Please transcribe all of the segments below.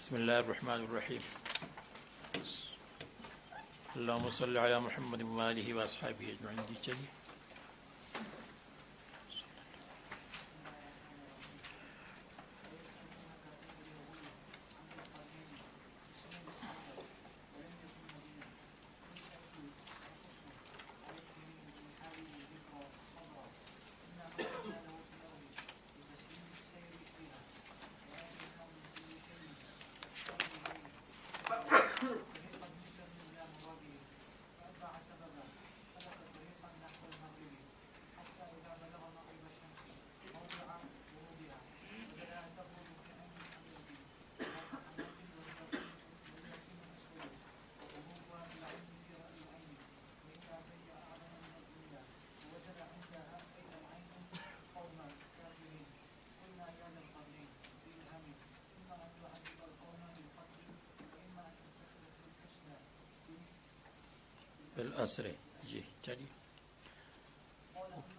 بسم اللہ الرحمن الرحیم اللہم صلی علی محمد وآلہ واصحابہ اجمعین. جی چلیے. بالعصر. جی چلیے.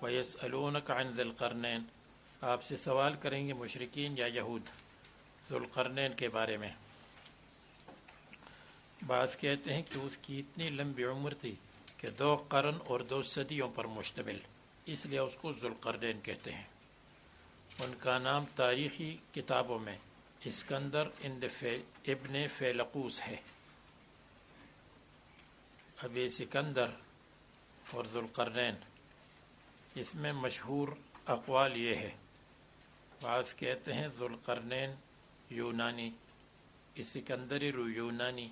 وَيَسْأَلُونَكَ عَنْ ذِي الْقَرْنَيْنِ، آپ سے سوال کریں گے مشرکین یا یہود ذو القرنین کے بارے میں. بعض کہتے ہیں کہ اس کی اتنی لمبی عمر تھی کہ 2 قرن اور 2 صدیوں پر مشتمل، اس لیے اس کو ذو القرنین کہتے ہیں. ان کا نام تاریخی کتابوں میں اسکندر ابن فیلقوس ہے. ابی سکندر اور ذو القرنین، اس میں مشہور اقوال یہ ہے. بعض کہتے ہیں ذو القرنین یونانی، اسکندری یونانی،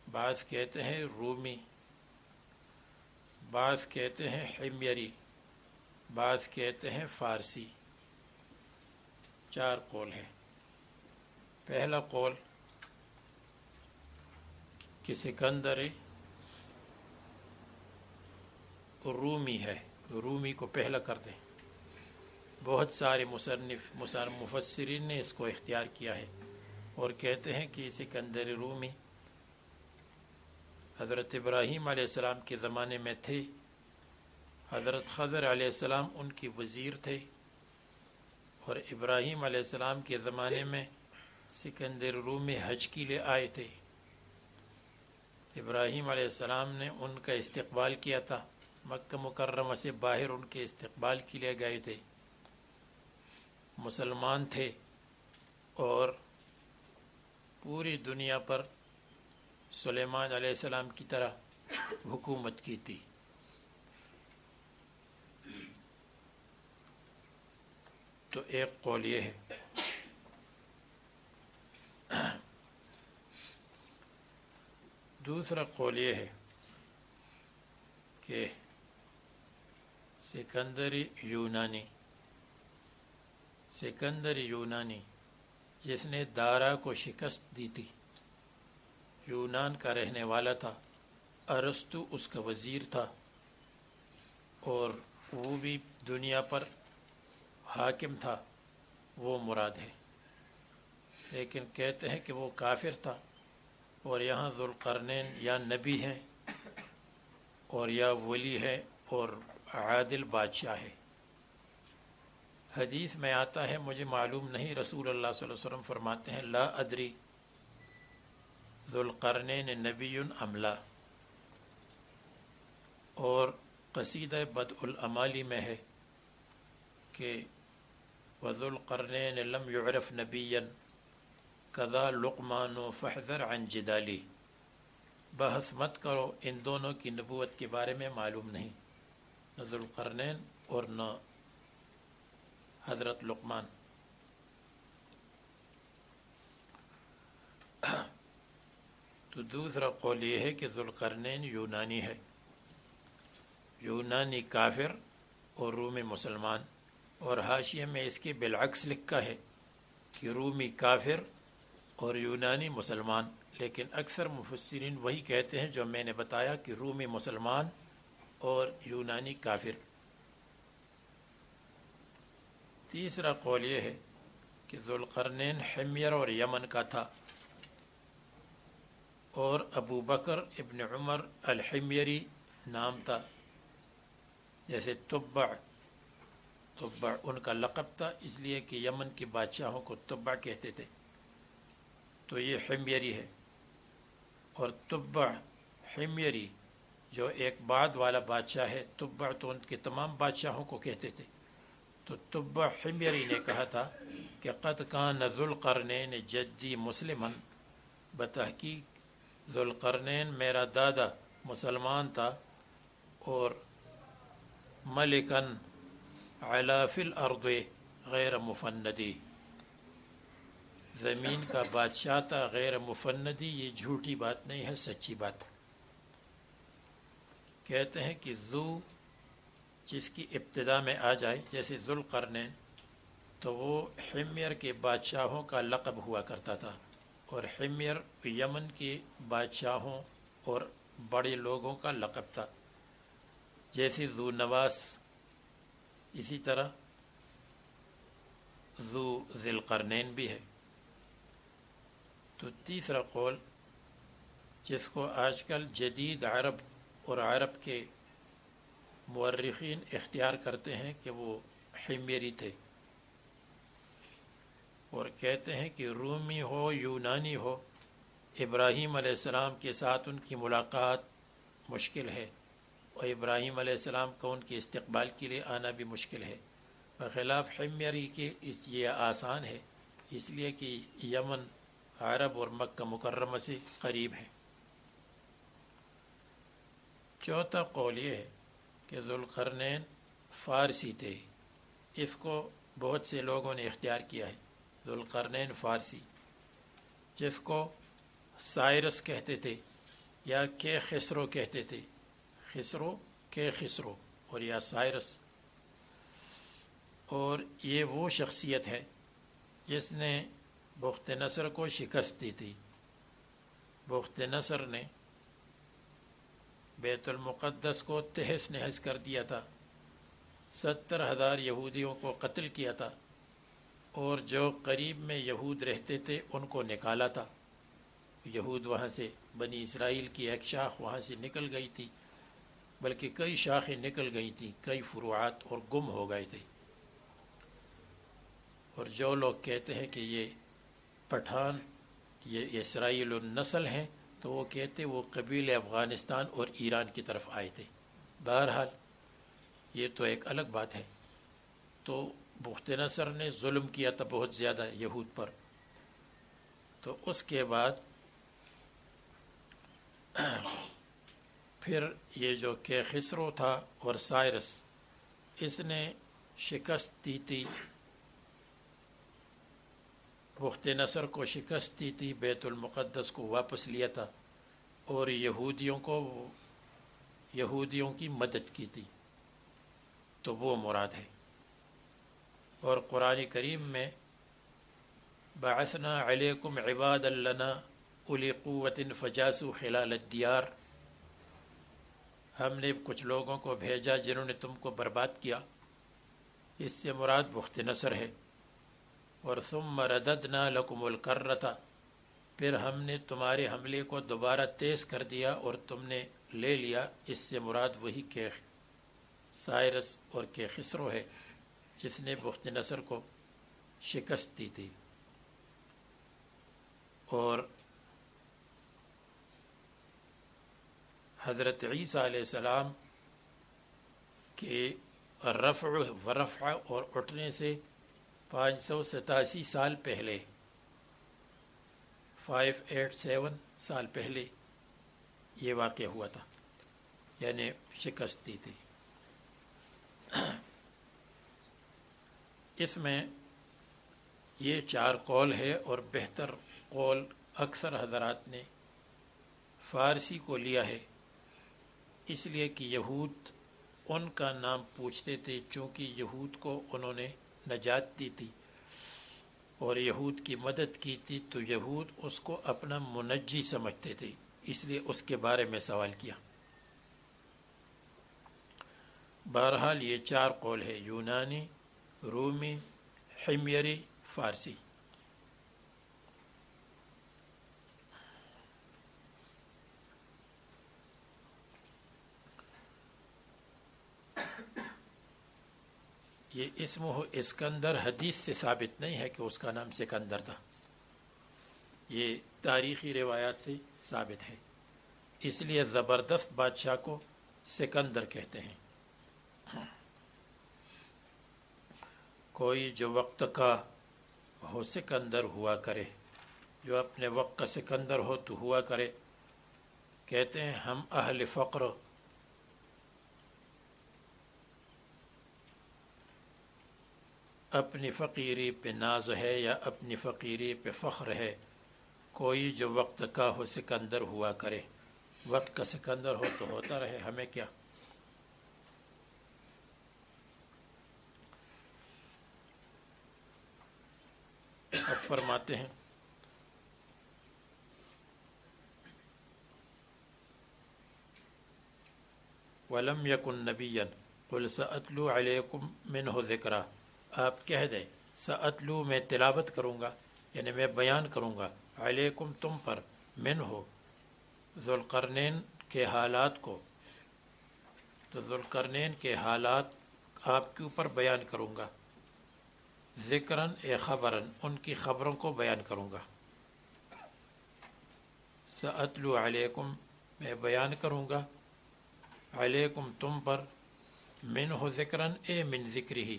بعض کہتے ہیں رومی، بعض کہتے ہیں حمیری، بعض کہتے ہیں فارسی. 4 قول ہے. پہلا قول کہ سکندری رومی ہے، رومی کو پہلا کر دیں. بہت سارے مفسرین نے اس کو اختیار کیا ہے اور کہتے ہیں کہ سکندر رومی حضرت ابراہیم علیہ السلام کے زمانے میں تھے. حضرت خضر علیہ السلام ان کی وزیر تھے اور ابراہیم علیہ السلام کے زمانے میں سکندر رومی حج کے لیے آئے تھے. ابراہیم علیہ السلام نے ان کا استقبال کیا تھا، مکہ مکرمہ سے باہر ان کے استقبال کے لیے گئے تھے. مسلمان تھے اور پوری دنیا پر سلیمان علیہ السلام کی طرح حکومت کی تھی. تو ایک قول یہ ہے. دوسرا قول یہ ہے کہ سکندری یونانی جس نے دارا کو شکست دی تھی، یونان کا رہنے والا تھا. ارسطو اس کا وزیر تھا اور وہ بھی دنیا پر حاکم تھا، وہ مراد ہے. لیکن کہتے ہیں کہ وہ کافر تھا. اور یہاں ذو القرنین یا نبی ہے اور یا ولی ہے اور عادل بادشاہ ہے. حدیث میں آتا ہے، مجھے معلوم نہیں، رسول اللہ صلی اللہ علیہ وسلم فرماتے ہیں لا ادری ذو القرنین نبی ام لا. اور قصیدہ بدء الامالی میں ہے کہ وذو القرنین لم يعرف نبیا کذا لقمان فاحذر عن جدالی. بحث مت کرو، ان دونوں کی نبوت کے بارے میں معلوم نہیں، نہ ذو القرنین اور نہ حضرت لقمان. تو دوسرا قول یہ ہے کہ ذو القرنین یونانی ہے، یونانی کافر اور رومی مسلمان. اور حاشیے میں اس کے بالعکس لکھا ہے کہ رومی کافر اور یونانی مسلمان. لیکن اکثر مفسرین وہی کہتے ہیں جو میں نے بتایا کہ رومی مسلمان اور یونانی کافر. تیسرا قول یہ ہے کہ ذو القرنین حمیر اور یمن کا تھا، اور ابو بکر ابن عمر الحمیری نام تھا. جیسے تبع ان کا لقب تھا، اس لیے کہ یمن کے بادشاہوں کو تبع کہتے تھے. تو یہ حمیری ہے، اور تبع حمیری جو ایک بعد والا بادشاہ ہے، تبع تو ان کے تمام بادشاہوں کو کہتے تھے، تو تبع حمیری نے کہا تھا کہ قد کان ذو القرنین جدی مسلمن، بتحقیق ذو القرنین میرا دادا مسلمان تھا، اور ملکن علا فی الارض غیر مفندی، زمین کا بادشاہ تھا غیر مفندی، یہ جھوٹی بات نہیں ہے، سچی بات ہے۔ کہتے ہیں کہ ذو جس کی ابتدا میں آ جائے، جیسے ذو القرنین، تو وہ حمیر کے بادشاہوں کا لقب ہوا کرتا تھا، اور حمیر یمن کے بادشاہوں اور بڑے لوگوں کا لقب تھا، جیسے ذو نواس، اسی طرح ذو ذی القرنین بھی ہے۔ تو تیسرا قول جس کو آج کل جدید عرب اور عرب کے مورخین اختیار کرتے ہیں کہ وہ حمیری تھے، اور کہتے ہیں کہ رومی ہو یونانی ہو، ابراہیم علیہ السلام کے ساتھ ان کی ملاقات مشکل ہے، اور ابراہیم علیہ السلام کو ان کے استقبال کے لیے آنا بھی مشکل ہے، بخلاف حمیری کے یہ آسان ہے، اس لیے کہ یمن عرب اور مکہ مکرمہ سے قریب ہے۔ چوتھا قول یہ ہے کہ ذو القرنین فارسی تھے، اس کو بہت سے لوگوں نے اختیار کیا ہے، ذو القرنین فارسی، جس کو سائرس کہتے تھے یا کے خسرو کہتے تھے، خسرو کے خسرو اور یا سائرس، اور یہ وہ شخصیت ہے جس نے بخت نصر کو شکست دی تھی۔ بخت نصر نے بیت المقدس کو تہس نہس کر دیا تھا، 70,000 یہودیوں کو قتل کیا تھا، اور جو قریب میں یہود رہتے تھے ان کو نکالا تھا۔ یہود وہاں سے، بنی اسرائیل کی ایک شاخ وہاں سے نکل گئی تھی، بلکہ کئی شاخیں نکل گئی تھیں، کئی فروعات، اور گم ہو گئے تھے۔ اور جو لوگ کہتے ہیں کہ یہ پٹھان یہ اسرائیل النسل ہیں، تو وہ کہتے وہ قبیل افغانستان اور ایران کی طرف آئے تھے۔ بہرحال یہ تو ایک الگ بات ہے۔ تو بخت نصر نے ظلم کیا تھا بہت زیادہ یہود پر، تو اس کے بعد پھر یہ جو کہ خسرو تھا اور سائرس، اس نے شکست دی تھی، بخت نصر کو شکست دی تھی، بیت المقدس کو واپس لیا تھا، اور یہودیوں کی مدد کی تھی، تو وہ مراد ہے۔ اور قرآن کریم میں بعثنا علیکم عبادا لنا اولی قوت فجاسوا خلال الدیار، ہم نے کچھ لوگوں کو بھیجا جنہوں نے تم کو برباد کیا، اس سے مراد بخت نصر ہے۔ اور ثم رددنا لکم الکرۃ، پھر ہم نے تمہارے حملے کو دوبارہ تیز کر دیا اور تم نے لے لیا، اس سے مراد وہی کہ سائرس اور کہ خسرو ہے جس نے بخت نصر کو شکست دی تھی۔ اور حضرت عیسیٰ علیہ السلام کے رفع ورفع اور اٹھنے سے 587 سال پہلے، 587 سال پہلے یہ واقع ہوا تھا، یعنی شکست دی تھی۔ اس میں یہ 4 قول ہے، اور بہتر قول اکثر حضرات نے فارسی کو لیا ہے، اس لیے کہ یہود ان کا نام پوچھتے تھے، چونکہ یہود کو انہوں نے نجات دی تھی اور یہود کی مدد کی تھی، تو یہود اس کو اپنا منجی سمجھتے تھے، اس لیے اس کے بارے میں سوال کیا۔ بہرحال یہ 4 قول ہے، یونانی، رومی، حمیری، فارسی۔ یہ اسمہ اسکندر حدیث سے ثابت نہیں ہے کہ اس کا نام سکندر تھا۔ یہ تاریخی روایات سے ثابت ہے۔ اس لیے زبردست بادشاہ کو سکندر کہتے ہیں۔ کوئی جو وقت کا ہو سکندر ہوا کرے، جو اپنے وقت کا سکندر ہو تو ہوا کرے۔ کہتے ہیں ہم اہل فقر اپنی فقیری پہ ناز ہے یا اپنی فقیری پہ فخر ہے۔ کوئی جو وقت کا ہو سکندر ہوا کرے، وقت کا سکندر ہو تو ہوتا رہے، ہمیں کیا۔ اب فرماتے ہیں وَلَمْ يَكُنْ نَبِيًّا قُلْ سَأَتْلُو عَلَيْكُمْ مِنْهُ ذِكْرًا، آپ کہہ دیں سأتلو میں تلاوت کروں گا، یعنی میں بیان کروں گا، علیکم تم پر، منہ ذوالقرنین کے حالات کو، تو ذوالقرنین کے حالات آپ کے اوپر بیان کروں گا، ذکراً اے خبراً ان کی خبروں کو بیان کروں گا۔ سأتلو علیکم میں بیان کروں گا، علیکم تم پر، منہ ذکراً اے من ذکرہ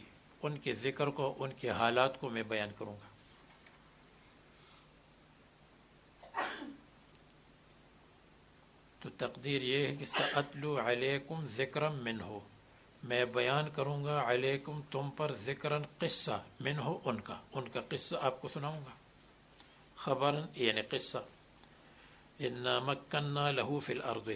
ان کے ذکر کو، ان کے حالات کو میں بیان کروں گا۔ تو تقدیر یہ ہے کہ سأتلو علیکم ذکرا منہ، میں بیان کروں گا علیکم تم پر، ذکراً قصہ، منہ ان کا قصہ آپ کو سناؤں گا، خبراً یعنی قصہ۔ انا مکننا لہ فی الارض،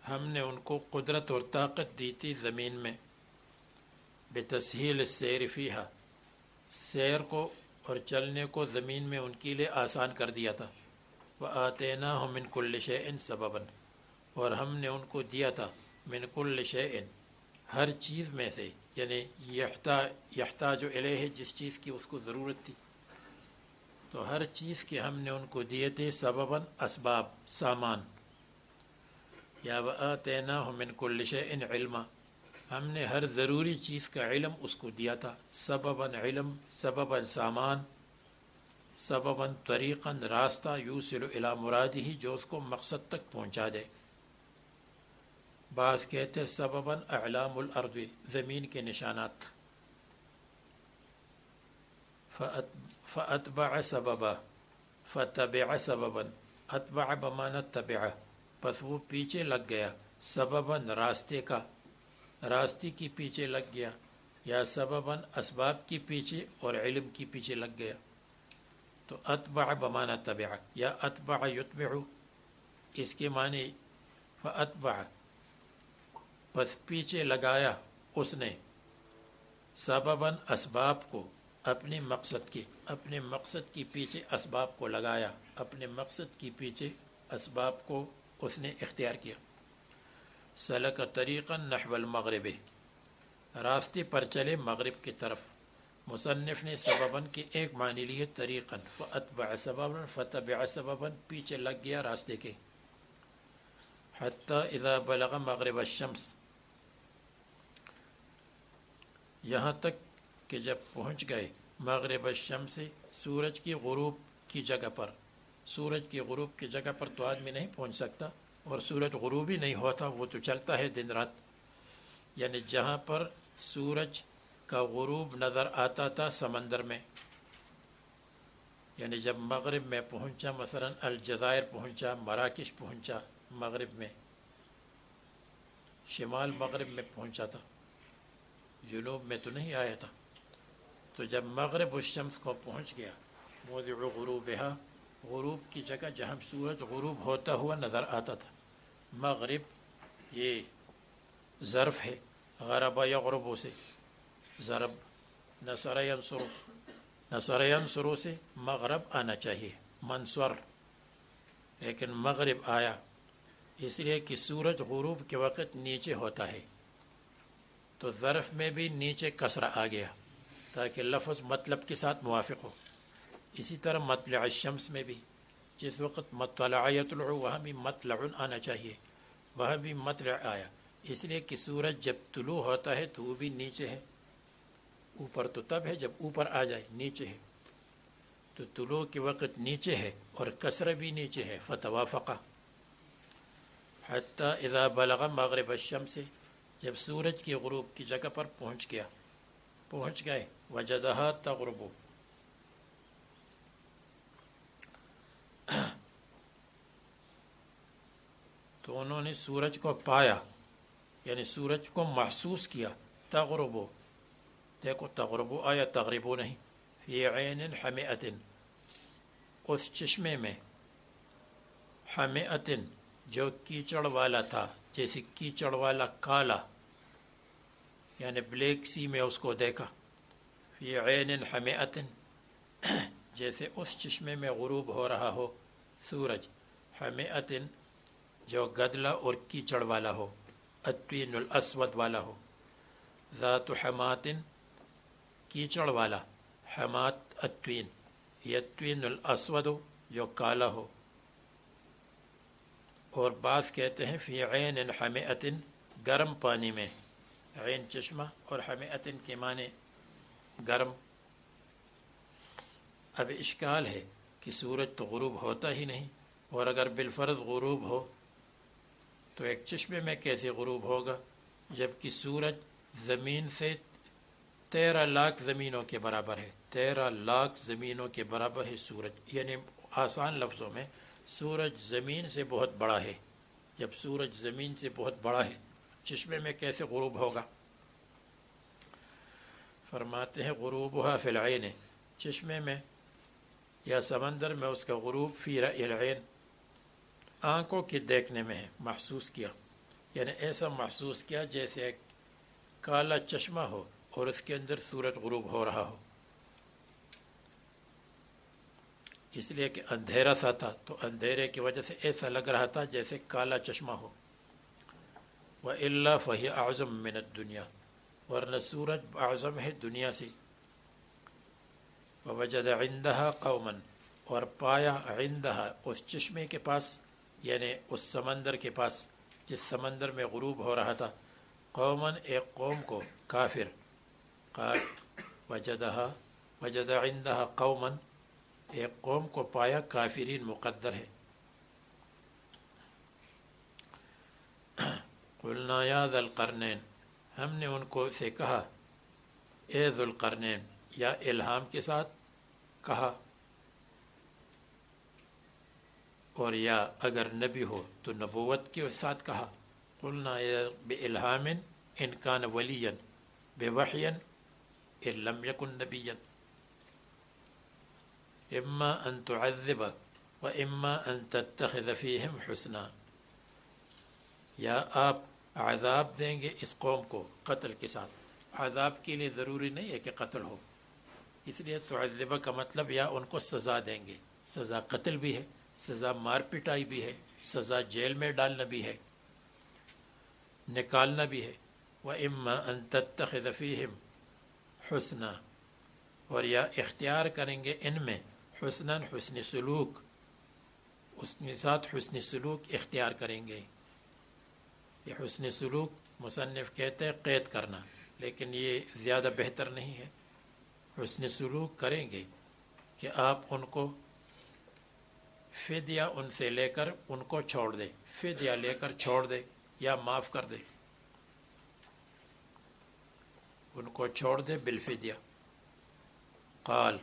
ہم نے ان کو قدرت اور طاقت دی تھی زمین میں، بتسہیل السیر فیہا، سیر کو اور چلنے کو زمین میں ان کے لیے آسان کر دیا تھا۔ وآتیناہم من کل شیء سببا، اور ہم نے ان کو دیا تھا من کل شیء ہر چیز میں سے، یعنی یحتاج الیہ جس چیز کی اس کو ضرورت تھی، تو ہر چیز کے ہم نے ان کو دیے تھے سببا اسباب، سامان۔ یا وآتیناہم من کل شیء علما، ہم نے ہر ضروری چیز کا علم اس کو دیا تھا، سبباً علم، سبباً سامان، سبباً طریقاً راستہ، یوصل الی مرادہ جو اس کو مقصد تک پہنچا دے۔ بعض کہتے ہیں سبباً اعلام الارض، زمین کے نشانات۔ فاتبع سببا، فتبع سببا، اتبع بمعنی تبع، پس وہ پیچھے لگ گیا، سبباً راستے کا، راستے کی پیچھے لگ گیا، یا سبباً اسباب کی پیچھے اور علم کی پیچھے لگ گیا۔ تو اتبع بمعنی تبع یا اتبع یتبع، اس کے معنی فاتبع، پس پیچھے لگایا اس نے، سبباً اسباب کو، اپنے مقصد کی پیچھے اسباب کو لگایا، اپنے مقصد کی پیچھے اسباب کو اس نے اختیار کیا۔ سلک طریقا نحو المغرب، راستے پر چلے مغرب کی طرف۔ مصنف نے سبباً کے ایک معنی لیے طریقاً، فاتبع سبباً، فتبع سبباً، پیچھے لگ گیا راستے کے۔ حتی اذا بلغ مغرب الشمس، یہاں تک کہ جب پہنچ گئے مغرب الشمس، سورج کی غروب کی جگہ پر۔ سورج کی غروب کی جگہ پر تو آدمی نہیں پہنچ سکتا، اور سورج غروب ہی نہیں ہوتا، وہ تو چلتا ہے دن رات۔ یعنی جہاں پر سورج کا غروب نظر آتا تھا سمندر میں، یعنی جب مغرب میں پہنچا، مثلا الجزائر پہنچا، مراکش پہنچا، مغرب میں، شمال مغرب میں پہنچا تھا، جنوب میں تو نہیں آیا تھا۔ تو جب مغرب الشمس کو پہنچ گیا، موضع غروبہا، غروب کی جگہ جہاں سورج غروب ہوتا ہوا نظر آتا تھا۔ مغرب یہ ظرف ہے، غرب یغرب سے، ضرب، نصر ینصر، نصر ینصر سے مغرب آنا چاہیے، منصور، لیکن مغرب آیا، اس لیے کہ سورج غروب کے وقت نیچے ہوتا ہے، تو ظرف میں بھی نیچے کسر آ گیا تاکہ لفظ مطلب کے ساتھ موافق ہو۔ اسی طرح مطلع الشمس میں بھی جس وقت مطلع یطلع، وہاں بھی مطلع آنا چاہیے، وہاں بھی مطلع آیا، اس لیے کہ سورج جب طلوع ہوتا ہے تو وہ بھی نیچے ہے، اوپر تو تب ہے جب اوپر آ جائے، نیچے ہے تو طلوع کے وقت نیچے ہے اور کسر بھی نیچے ہے، فتوافقہ حتی اذا بلغ مغرب الشمس، جب سورج کی غروب کی جگہ پر پہنچ گئے، وجدہا تغرب، تو انہوں نے سورج کو پایا، یعنی سورج کو محسوس کیا، تغرب، دیکھو تغرب آیا تغرب نہیں، فی عین حمیئت، اس چشمے میں، حمیئت جو کیچڑ والا تھا، جیسے کیچڑ والا کالا، یعنی بلیک سی میں اس کو دیکھا، فی عین حمیئت، جیسے اس چشمے میں غروب ہو رہا ہو سورج، حمیئت جو گدلا اور کیچڑ والا ہو، الطین الاسود والا ہو، ذات حمات کیچڑ والا، حمات الطین، یہ الطین الاسود جو کالا ہو، اور بعض کہتے ہیں فی عین حمیئت گرم پانی میں، عین چشمہ اور حمیئت کے معنی گرم۔ اب اشکال ہے کہ سورج تو غروب ہوتا ہی نہیں، اور اگر بالفرض غروب ہو تو ایک چشمے میں کیسے غروب ہوگا، جبکہ سورج زمین سے 13 لاکھ زمینوں کے برابر ہے، 13 لاکھ زمینوں کے برابر ہے سورج، یعنی آسان لفظوں میں سورج زمین سے بہت بڑا ہے، جب سورج زمین سے بہت بڑا ہے چشمے میں کیسے غروب ہوگا؟ فرماتے ہیں غروبها فی العین، چشمے میں یا سمندر میں اس کا غروب فی رأی العین، آنکھوں کے دیکھنے میں ہے، محسوس کیا، یعنی ایسا محسوس کیا جیسے ایک کالا چشمہ ہو اور اس کے اندر سورج غروب ہو رہا ہو، اس لیے کہ اندھیرا سا تھا تو اندھیرے کی وجہ سے ایسا لگ رہا تھا جیسے کالا چشمہ ہو۔ وَإِلَّا فَهِيَ أَعْظَمُ مِنَ الدُّنْيَا، ورنہ سورج اعظم ہے دنیا سے۔ وَوَجَدَ عِنْدَهَا قَوْمًا، اور پایا عندها اس چشمے کے پاس، یعنی اس سمندر کے پاس جس سمندر میں غروب ہو رہا تھا، قوماً ایک قوم کو، کافر، قال وجد عندها قوماً ایک قوم کو پایا، کافرین مقدر ہے۔ قلنا یا ذا القرنین، ہم نے ان کو سے کہا، اے ذو القرنین، یا الہام کے ساتھ کہا، اور یا اگر نبی ہو تو نبوت کے ساتھ کہا، قلنا یا بإلہام ان کان ولیا، بوحی ان لم یکن نبیا، اما ان تعذب و اما ان تتخذ فیہم حسنا، یا آپ عذاب دیں گے اس قوم کو قتل کے ساتھ، عذاب کے لیے ضروری نہیں ہے کہ قتل ہو، اس لیے تعذب کا مطلب یا ان کو سزا دیں گے، سزا قتل بھی ہے، سزا مار پٹائی بھی ہے، سزا جیل میں ڈالنا بھی ہے، نکالنا بھی ہے، وَإِمَّا أَن تَتَّخِذَ فِيهِمْ حُسْنًا، اور یا اختیار کریں گے ان میں حسناً حسن سلوک، اس کے ساتھ حسن سلوک اختیار کریں گے۔ یہ حسن سلوک مصنف کہتے ہیں قید کرنا، لیکن یہ زیادہ بہتر نہیں ہے، حسن سلوک کریں گے کہ آپ ان کو فدیہ ان سے لے کر ان کو چھوڑ دے، فدیہ لے کر چھوڑ دے یا معاف کر دے، ان کو چھوڑ دے بالفدیہ۔ قال،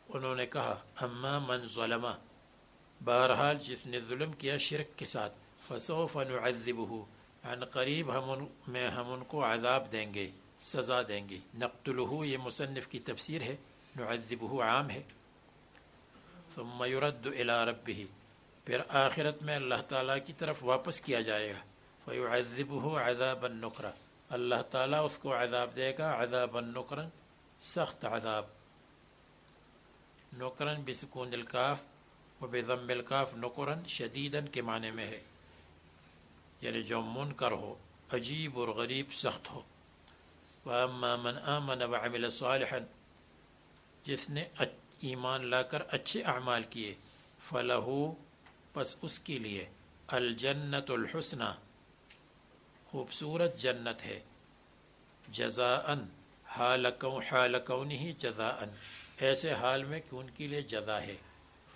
انہوں نے کہا، اما من ظلم، بہرحال جس نے ظلم کیا شرک کے ساتھ، فسوف نعذبہ، عن قریب ہم ان کو عذاب دیں گے، سزا دیں گے۔ نقتلہ یہ مصنف کی تفسیر ہے، نعذبہ عام ہے۔ ثم يرد الى ربه، پھر آخرت میں اللہ تعالیٰ کی طرف واپس کیا جائے گا، فيعذبه عذابا نکرا، اللہ تعالیٰ اس کو عذاب دے گا، عذابا نکرا، سخت عذاب، نکرا بسکون الکاف و بضم الکاف، نکرا شدیدا کے معنی میں ہے، یعنی جو منکر ہو، عجیب اور غریب، سخت ہو۔ واما من آمن وعمل صالحا، جس نے ایمان لا کر اچھے اعمال کیے، فلہو، پس اس کے لیے، الجنت الحسنہ، خوبصورت جنت ہے، جزاءً حال کونہ جزاءً، ایسے حال میں کہ ان کے لیے جزا ہے۔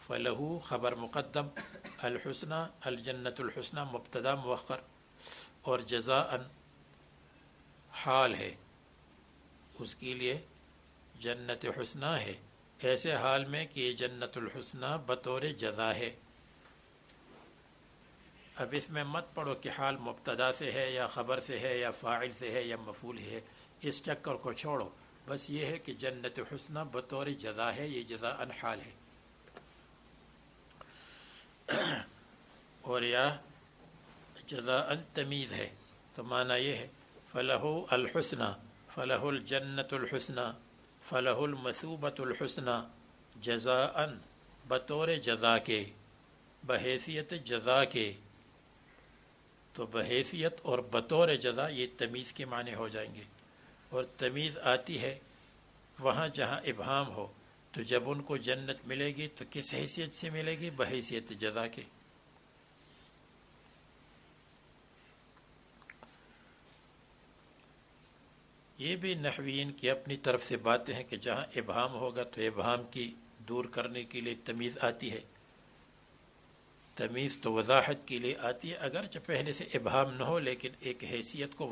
فلہو خبر مقدم، الحسنہ الجنت الحسنہ مبتدا مؤخر، اور جزاءً حال ہے، اس کے لیے جنت حسنہ ہے، ایسے حال میں کہ یہ جنت الحسنہ بطور جزا ہے۔ اب اس میں مت پڑھو کہ حال مبتدا سے ہے یا خبر سے ہے یا فاعل سے ہے یا مفعول ہے، اس چکر کو چھوڑو، بس یہ ہے کہ جنت حسنہ بطور جزا ہے، یہ جزاءً حال ہے۔ اور یا جزاءً تمیز ہے، تو معنی یہ ہے فلہ الحسنہ، فلہ الجنت الحسنہ، فلہ المثوبۃ الحسنہ، جزاءً بطور جزا کے، بحیثیت جزا کے، تو بحیثیت اور بطور جزا یہ تمیز کے معنی ہو جائیں گے۔ اور تمیز آتی ہے وہاں جہاں ابہام ہو، تو جب ان کو جنت ملے گی تو کس حیثیت سے ملے گی؟ بحیثیت جزا کے۔ یہ بھی نحویین کی اپنی طرف سے باتیں ہیں کہ جہاں ابہام ہوگا تو ابہام کی دور کرنے کے لیے تمیز آتی ہے۔ تمیز تو وضاحت کے لیے آتی ہے، اگرچہ پہلے سے ابہام نہ ہو لیکن ایک حیثیت کو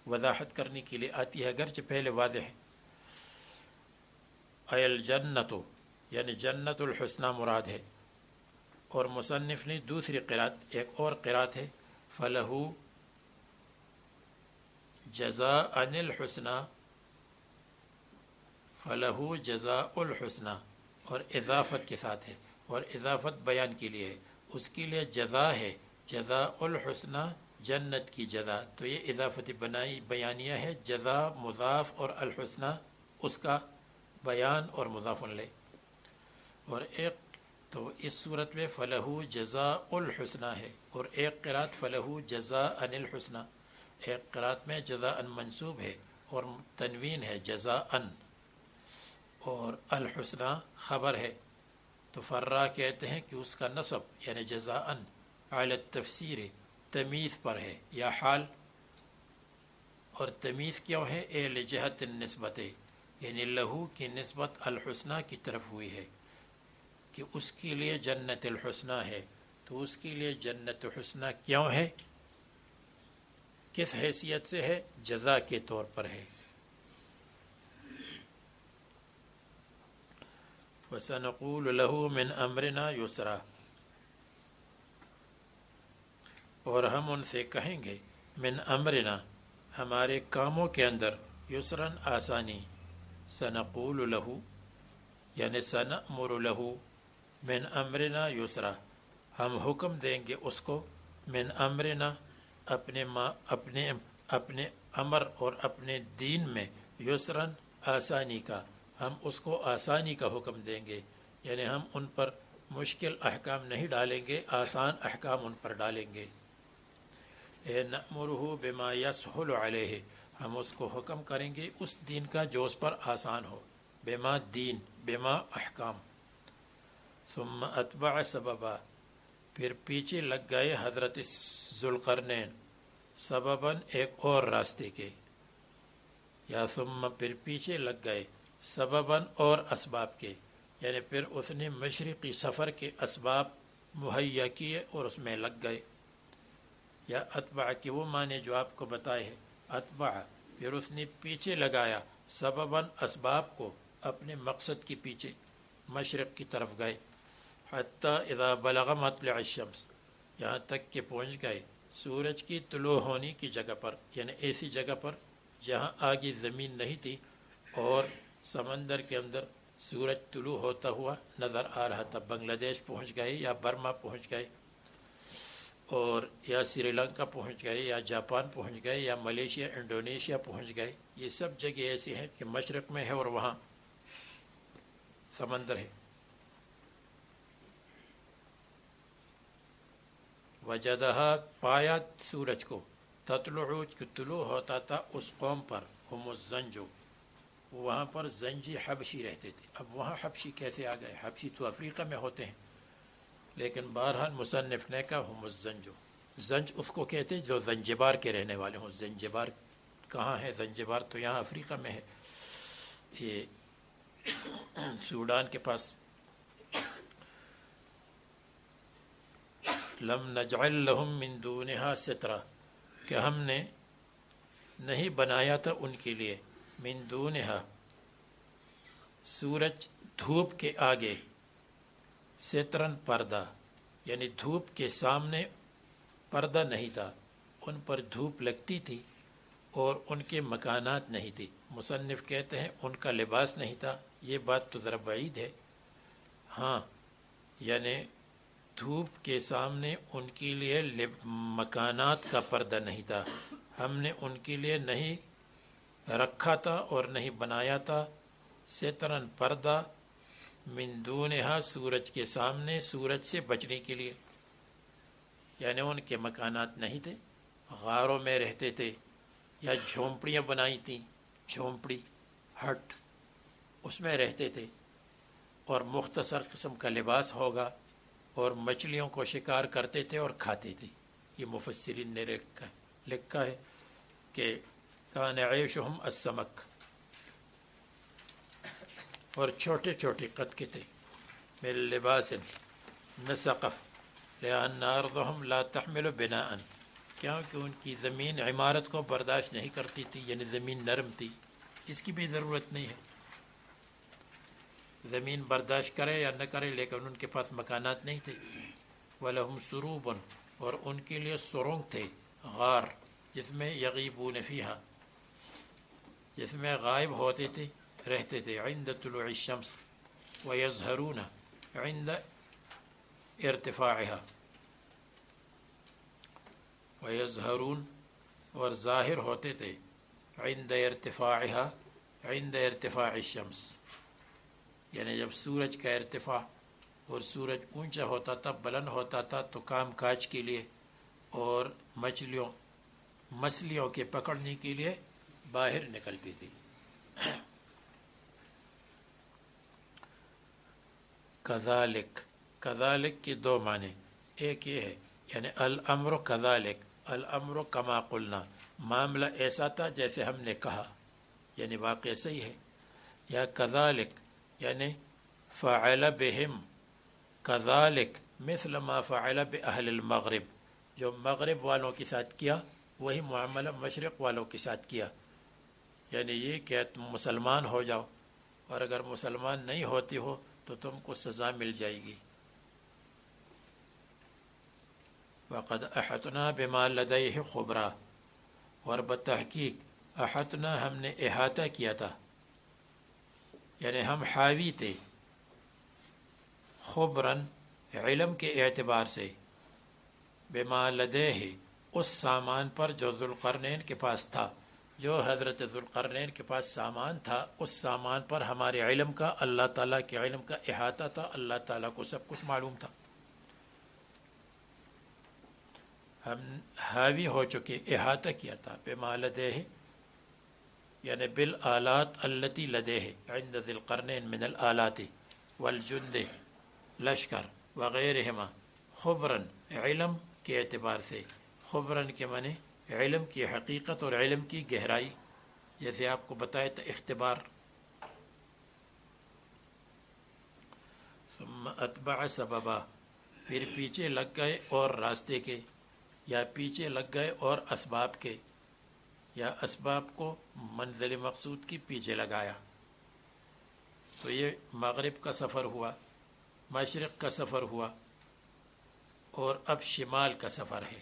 وضاحت کرنے کے لیے آتی ہے، اگرچہ پہلے واضح ہے۔ الجنت یعنی جنت الحسنہ مراد ہے۔ اور مصنف نے دوسری قرات، ایک اور قرات ہے فلہ جزاء الحسنہ، فلہ جزاء الحسنہ، اور اضافت کے ساتھ ہے، اور اضافت بیان کے لیے ہے، اس کے لیے جزا ہے، جزاء الحسنہ جنت کی جزا، تو یہ اضافت بیانیہ ہے، جزا مضاف اور الحسنہ اس کا بیان اور مضاف الیہ۔ اور ایک تو اس صورت میں فلہ جزاء الحسنہ ہے، اور ایک قرات فلہ جزاء الحسنہ، ایک قرات میں جزاء منصوب ہے اور تنوین ہے جزاء، اور الحسنہ خبر ہے، تو فرا کہتے ہیں کہ اس کا نصب یعنی جزاء علی التفسیر تمیز پر ہے یا حال۔ اور تمیز کیوں ہے؟ اے لجہت النسبت، یعنی لہو کی نسبت الحسنہ کی طرف ہوئی ہے کہ اس کے لیے جنت الحسنہ ہے، تو اس کے لیے جنت حسنہ کیوں ہے؟ کس حیثیت سے ہے؟ جزا کے طور پر ہے۔ وَسَنَقُولُ لَهُ مِنْ أَمْرِنَا يُسْرًا، اور ہم ان سے کہیں گے من امرنا ہمارے کاموں کے اندر، یسراً آسانی، سنقول له یعنی سنأمر له من امرنا یسرا، ہم حکم دیں گے اس کو من امرنا اپنے امر اور اپنے دین میں، یسراً آسانی کا، ہم اس کو آسانی کا حکم دیں گے، یعنی ہم ان پر مشکل احکام نہیں ڈالیں گے، آسان احکام ان پر ڈالیں گے۔ نأمرہ بما یسہل علیہ، ہم اس کو حکم کریں گے اس دین کا جو اس پر آسان ہو، بما دین، بما احکام۔ ثم اتبع سببا، پھر پیچھے لگ گئے حضرت ذوالقرنین، سبباً ایک اور راستے کے، یا ثم پھر پیچھے لگ گئے سبباً اور اسباب کے، یعنی پھر اس نے مشرقی سفر کے اسباب مہیا کیے اور اس میں لگ گئے۔ یا اتبع کے وہ معنی جو آپ کو بتائے ہیں، اتبع پھر اس نے پیچھے لگایا سبباً اسباب کو اپنے مقصد کے پیچھے، مشرق کی طرف گئے، حتی اذا بلغ مطلع الشمس، یہاں تک کہ پہنچ گئے سورج کی طلوع ہونے کی جگہ پر، یعنی ایسی جگہ پر جہاں آگے زمین نہیں تھی اور سمندر کے اندر سورج طلوع ہوتا ہوا نظر آ رہا تھا۔ بنگلہ دیش پہنچ گئے یا برما پہنچ گئے، اور یا سری لنکا پہنچ گئے یا جاپان پہنچ گئے یا ملیشیا انڈونیشیا پہنچ گئے، یہ سب جگہ ایسی ہیں کہ مشرق میں ہے اور وہاں سمندر ہے۔ وجدہا پایا سورج کو، تطلع کہ طلوع ہوتا تھا اس قوم پر، ہم الزنجو، وہاں پر زنجی حبشی رہتے تھے۔ اب وہاں حبشی کیسے آ گئے؟ حبشی تو افریقہ میں ہوتے ہیں، لیکن بہرحال مصنف نے کہا ہم الزنجو، زنج اس کو کہتے جو زنجبار کے رہنے والے ہوں. زنجبار کہاں ہے؟ زنجبار تو یہاں افریقہ میں ہے، یہ سوڈان کے پاس. لم نجعل لهم من دونها سترا، کہ ہم نے نہیں بنایا تھا ان کے لیے من دونها سورج دھوپ کے آگے، سترن پردہ، یعنی دھوپ کے سامنے پردہ نہیں تھا، ان پر دھوپ لگتی تھی اور ان کے مکانات نہیں تھی. مصنف کہتے ہیں ان کا لباس نہیں تھا. یہ بات تو ذرا بعید ہے. ہاں، یعنی دھوپ کے سامنے ان کے لیے مکانات کا پردہ نہیں تھا، ہم نے ان کے لیے نہیں رکھا تھا اور نہیں بنایا تھا سترن پردہ من دونہا سورج کے سامنے، سورج سے بچنے کے لیے. یعنی ان کے مکانات نہیں تھے، غاروں میں رہتے تھے یا جھونپڑیاں بنائی تھیں، جھونپڑی ہٹ، اس میں رہتے تھے، اور مختصر قسم کا لباس ہوگا، اور مچھلیوں کو شکار کرتے تھے اور کھاتے تھے. یہ مفسرین نے لکھا ہے کہ کان عیشہم السمک، اور چھوٹے چھوٹے قد کے تھے. من لباس نسقف لأن أرضهم لا تحمل بناء، کیونکہ ان کی زمین عمارت کو برداشت نہیں کرتی تھی، یعنی زمین نرم تھی. اس کی بھی ضرورت نہیں ہے، زمین برداشت کرے یا نہ کرے، لیکن ان کے پاس مکانات نہیں تھے. وَلَهُمْ سُرُوبٌ، اور ان کے لیے سرنگ تھے، غار، جس میں یغیبون فیہا، جس میں غائب ہوتے تھے، رہتے تھے. عند طلوع الشمس ویظہرون عند ارتفاعها، ویظہرون، اور ظاہر ہوتے تھے، عند ارتفاعها، عند ارتفاع الشمس، یعنی جب سورج کا ارتفاع اور سورج اونچا ہوتا تھا، بلند ہوتا تھا، تو کام کاج کے لیے اور مچھلیوں کے پکڑنے کے لیے باہر نکلتی تھی. کذالک، کذالک کی دو معنی، ایک یہ ہے یعنی الامر کذالک، الامر کما قلنا، معاملہ ایسا تھا جیسے ہم نے کہا، یعنی واقع صحیح ہے. یا کذالک یعنی فعل بہم کذالک مثل ما فعل باہل المغرب، جو مغرب والوں کے ساتھ کیا وہی معاملہ مشرق والوں کے ساتھ کیا. یعنی یہ کہ تم مسلمان ہو جاؤ، اور اگر مسلمان نہیں ہوتی ہو تو تم کو سزا مل جائے گی. وقد احطنا بما لدیہ خبرا، اور بتحقیق احطنا ہم نے احاطہ کیا تھا، یعنی ہم حاوی تھے، خبرن علم کے اعتبار سے، بما لدیہ اس سامان پر جو ذوالقرنین کے پاس تھا، جو حضرت ذوالقرنین کے پاس سامان تھا، اس سامان پر ہمارے علم کا، اللہ تعالیٰ کے علم کا احاطہ تھا. اللہ تعالیٰ کو سب کچھ معلوم تھا، ہم حاوی ہو چکے، احاطہ کیا تھا. بما لدیہ یعنی بالآلات التي لدیہ عند ذی القرنین من الآلات والجند، لشکر وغیرہما، خبرن علم کے اعتبار سے، خبرن کے معنی علم کی حقیقت اور علم کی گہرائی، جیسے آپ کو بتایا تھا اختبار. ثم اتبع سببا، پھر پیچھے لگ گئے اور راستے کے، یا پیچھے لگ گئے اور اسباب کے، یا اسباب کو منزل مقصود کی پیچھے لگایا. تو یہ مغرب کا سفر ہوا، مشرق کا سفر ہوا، اور اب شمال کا سفر ہے.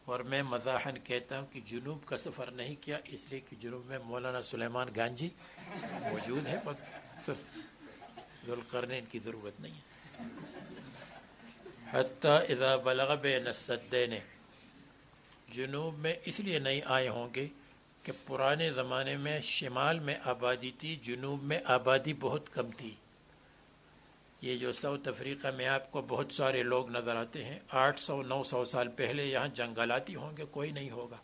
اور میں مزاحاً کہتا ہوں کہ جنوب کا سفر نہیں کیا، اس لیے کہ جنوب میں مولانا سلیمان گانجی موجود ہے، بس ذوالقرنین کی ضرورت نہیں ہے. حتی اذا بلغ بین السدین، جنوب میں اس لیے نہیں آئے ہوں گے کہ پرانے زمانے میں شمال میں آبادی تھی، جنوب میں آبادی بہت کم تھی. یہ جو ساؤتھ افریقہ میں آپ کو بہت سارے لوگ نظر آتے ہیں، 800-900 سال پہلے یہاں جنگلاتی ہوں گے، کوئی نہیں ہوگا.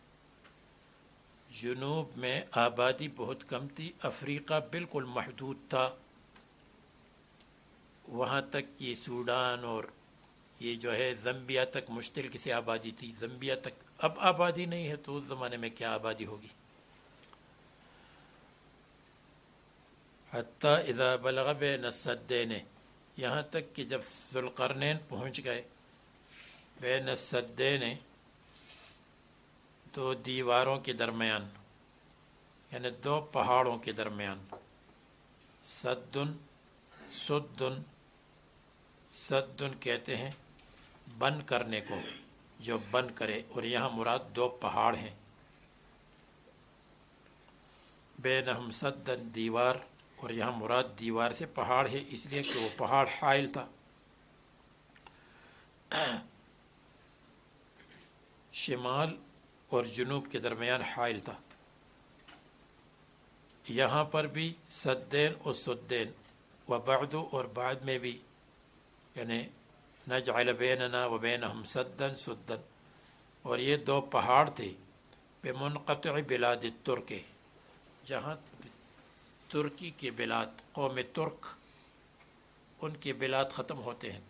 جنوب میں آبادی بہت کم تھی، افریقہ بالکل محدود تھا، وہاں تک کہ سوڈان اور یہ جو ہے زمبیا تک مشترک سے آبادی تھی، زمبیا تک اب آبادی نہیں ہے تو اس زمانے میں کیا آبادی ہوگی. حتی اذا بلغ بین السدین، یہاں تک کہ جب ذوالقرنین پہنچ گئے بین السدین دو دیواروں کے درمیان، یعنی دو پہاڑوں کے درمیان. سدن سدن سدن کہتے ہیں بند کرنے کو، جو بند کرے، اور یہاں مراد دو پہاڑ ہیں. بینہم سدن دیوار، اور یہاں مراد دیوار سے پہاڑ ہے، اس لیے کہ وہ پہاڑ حائل تھا. شمال اور جنوب کے درمیان حائل تھا. یہاں پر بھی سدین اور سدین، و بعد، اور بعد میں بھی، یعنی نجعل بیننا و بینہم سدن سدن، اور یہ دو پہاڑ تھے بمنقطع بلاد الترک، جہاں ترکی کے بلاد، قوم ترک، ان کے بلاد ختم ہوتے ہیں.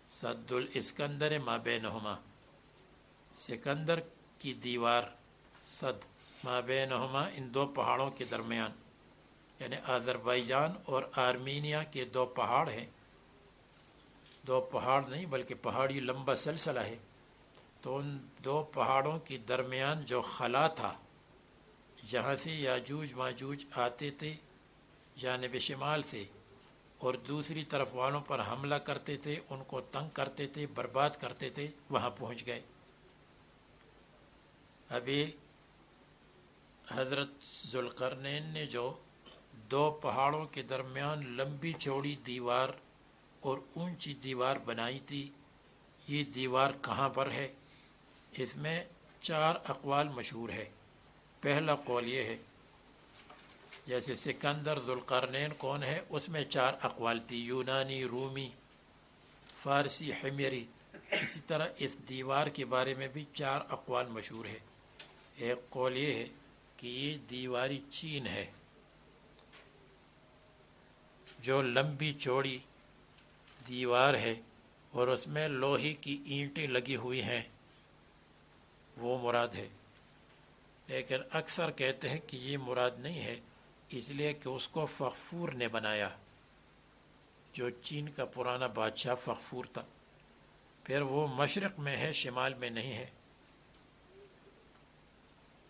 سد الاسکندر ما بینہما، سکندر کی دیوار، سد ما بینہما، ان دو پہاڑوں کے درمیان، یعنی آذربائیجان اور آرمینیا کے دو پہاڑ ہیں. دو پہاڑ نہیں بلکہ پہاڑی لمبا سلسلہ ہے. تو ان دو پہاڑوں کے درمیان جو خلا تھا، جہاں سے یاجوج ماجوج آتے تھے جانب شمال سے، اور دوسری طرف والوں پر حملہ کرتے تھے، ان کو تنگ کرتے تھے، برباد کرتے تھے، وہاں پہنچ گئے. ابھی حضرت ذوالقرنین نے جو دو پہاڑوں کے درمیان لمبی چوڑی دیوار اور اونچی دیوار بنائی تھی، یہ دیوار کہاں پر ہے؟ اس میں 4 اقوال مشہور ہے. پہلا قول یہ ہے، جیسے سکندر ذوالقرنین کون ہے، اس میں 4 اقوال تھی، یونانی، رومی، فارسی، حمری. اسی طرح اس دیوار کے بارے میں بھی 4 اقوال مشہور ہے. ایک قول یہ ہے کہ یہ دیواری چین ہے، جو لمبی چوڑی دیوار ہے اور اس میں لوہے کی اینٹیں لگی ہوئی ہیں، وہ مراد ہے. لیکن اکثر کہتے ہیں کہ یہ مراد نہیں ہے، اس لیے کہ اس کو فغفور نے بنایا، جو چین کا پرانا بادشاہ فغفور تھا. پھر وہ مشرق میں ہے، شمال میں نہیں ہے.